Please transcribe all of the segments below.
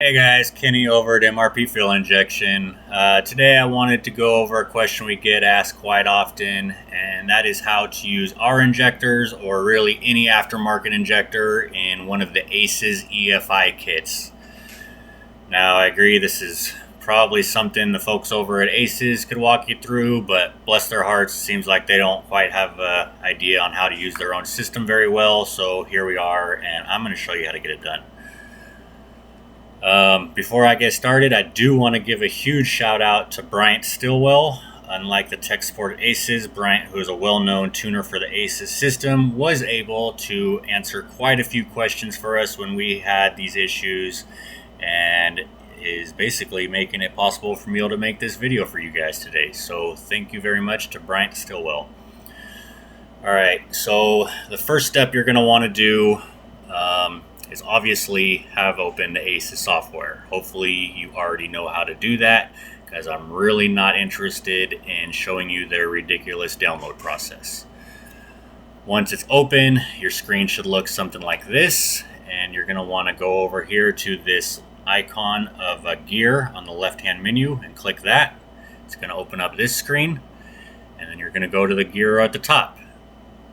Hey guys, Kenny over at MRP Fuel Injection. Today I wanted to go over a question we get asked quite often, and that is how to use our injectors, or really any aftermarket injector, in one of the ACEs EFI kits. Now I agree this is probably something the folks over at ACEs could walk you through, but bless their hearts, it seems like they don't quite have an idea on how to use their own system very well, so here we are, and I'm going to show you how to get it done. Before I get started, I do want to give a huge shout out to Bryant Stillwell. Unlike the tech support ACEs, Bryant, who is a well-known tuner for the ACEs system, was able to answer quite a few questions for us when we had these issues, and is basically making it possible for me to make this video for you guys today. So thank you very much to Bryant Stillwell. Alright, so the first step you're going to want to do is obviously have open the ACEs software. Hopefully you already know how to do that, because I'm really not interested in showing you their ridiculous download process. Once it's open, your screen should look something like this, and you're going to want to go over here to this icon of a gear on the left hand menu and click that. It's going to open up this screen, and then you're going to go to the gear at the top.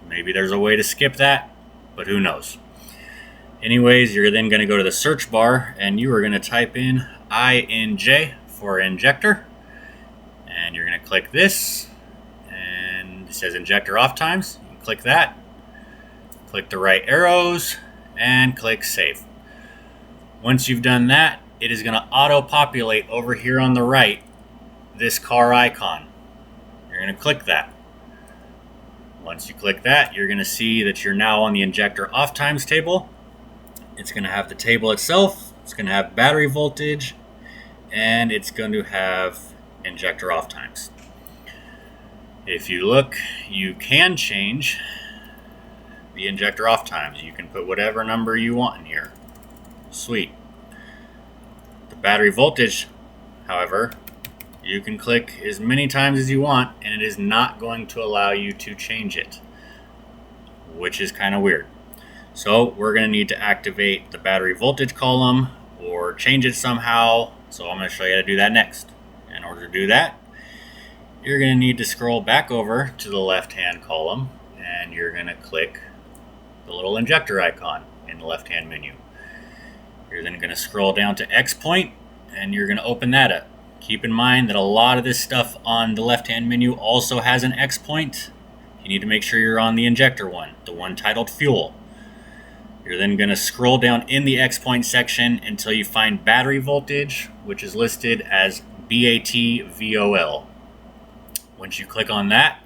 Maybe there's a way to skip that, but who knows. Anyways, you're then going to go to the search bar, and you are going to type in INJ for injector, and you're going to click this, and it says injector off times. You can click that, click the right arrows, and click save. Once you've done that, it is going to auto-populate over here on the right this car icon. You're going to click that. Once you click that, you're going to see that you're now on the injector off times table. It's going to have the table itself, it's going to have battery voltage, and it's going to have injector off times. If you look, you can change the injector off times. You can put whatever number you want in here. Sweet. The battery voltage, however, you can click as many times as you want, and it is not going to allow you to change it, which is kind of weird. So we're going to need to activate the battery voltage column or change it somehow. So I'm going to show you how to do that next. In order to do that, you're going to need to scroll back over to the left hand column, and you're going to click the little injector icon in the left hand menu. You're then going to scroll down to X point, and you're going to open that up. Keep in mind that a lot of this stuff on the left hand menu also has an X point. You need to make sure you're on the injector one, the one titled fuel. You're then going to scroll down in the X point section until you find battery voltage, which is listed as BAT-VOL. Once you click on that,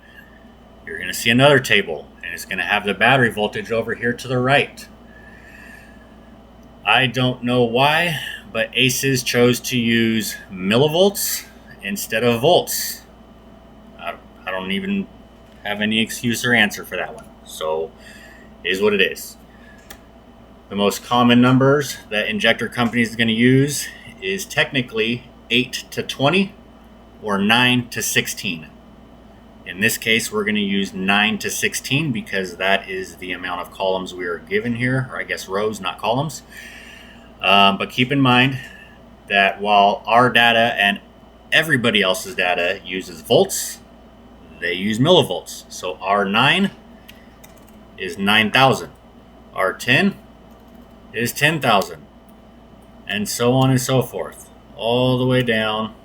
you're going to see another table, and it's going to have the battery voltage over here to the right. I don't know why, but ACEs chose to use millivolts instead of volts. I don't even have any excuse or answer for that one. So it is what it is. The most common numbers that injector companies are going to use is technically 8 to 20 or 9 to 16. In this case, we're going to use 9 to 16 because that is the amount of columns we are given here, or I guess rows, not columns. But keep in mind that while our data and everybody else's data uses volts, they use millivolts. So R9 is 9,000. R10 is 10,000, and so on and so forth, all the way down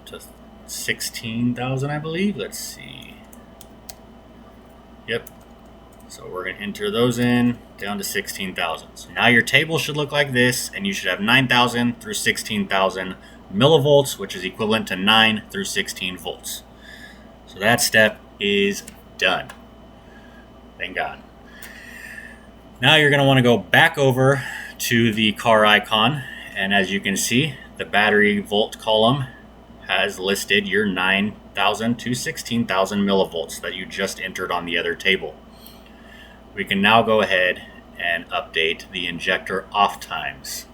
to 16,000, I believe. Let's see. Yep. So we're going to enter those in down to 16,000. So now your table should look like this, and you should have 9,000 through 16,000 millivolts, which is equivalent to 9 through 16 volts. So that step is done. Thank God. Now you're going to want to go back over to the car icon, and as you can see, the battery volt column has listed your 9,000 to 16,000 millivolts that you just entered on the other table. We can now go ahead and update the injector off times.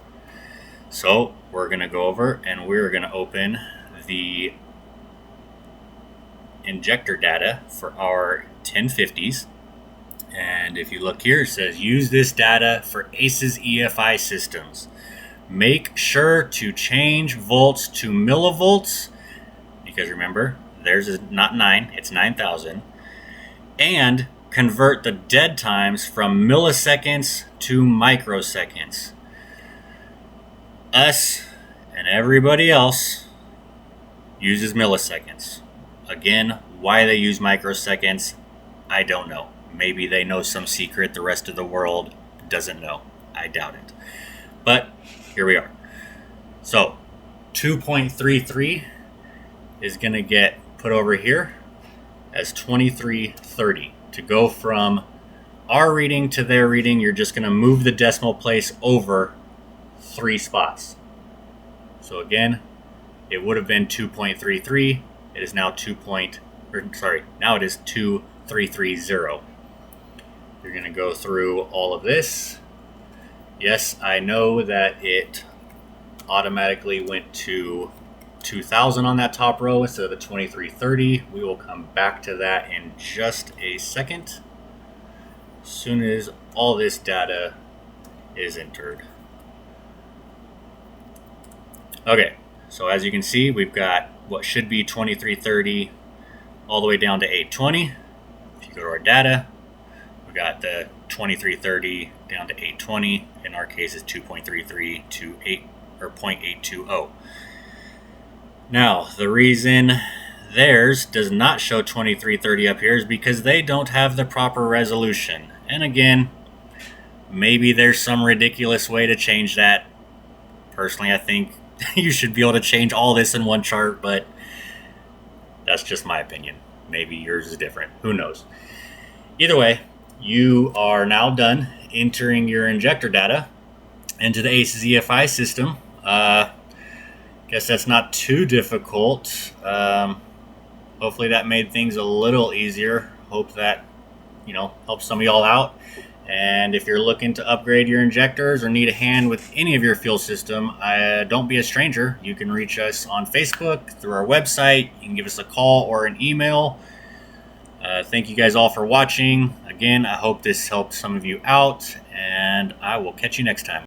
So we're going to go over and we're going to open the injector data for our 1050s. And if you look here, it says use this data for ACEs EFI systems. Make sure to change volts to millivolts, because remember, theirs is not 9, it's 9,000. And convert the dead times from milliseconds to microseconds. Us and everybody else uses milliseconds. Again, why they use microseconds, I don't know. Maybe they know some secret the rest of the world doesn't know. I doubt it. But here we are. So 2.33 is going to get put over here as 2330. To go from our reading to their reading, you're just going to move the decimal place over 3 spots. So again, it would have been 2.33. It is now now it is 2330. You're going to go through all of this. Yes, I know that it automatically went to 2000 on that top row instead of the 2330. We will come back to that in just a second, as soon as all this data is entered. Okay, so as you can see, we've got what should be 2330 all the way down to 820. If you go to our data, we got the 2330 down to 820. In our case, it's 2.33 to 0.820. Now, the reason theirs does not show 2330 up here is because they don't have the proper resolution. And again, maybe there's some ridiculous way to change that. Personally, I think you should be able to change all this in one chart, but that's just my opinion. Maybe yours is different. Who knows? Either way, you are now done entering your injector data into the ACEs EFI system. Guess that's not too difficult. Hopefully that made things a little easier. Hope that, helps some of y'all out. And if you're looking to upgrade your injectors or need a hand with any of your fuel system, don't be a stranger. You can reach us on Facebook, through our website. You can give us a call or an email. Thank you guys all for watching. Again, I hope this helped some of you out, and I will catch you next time.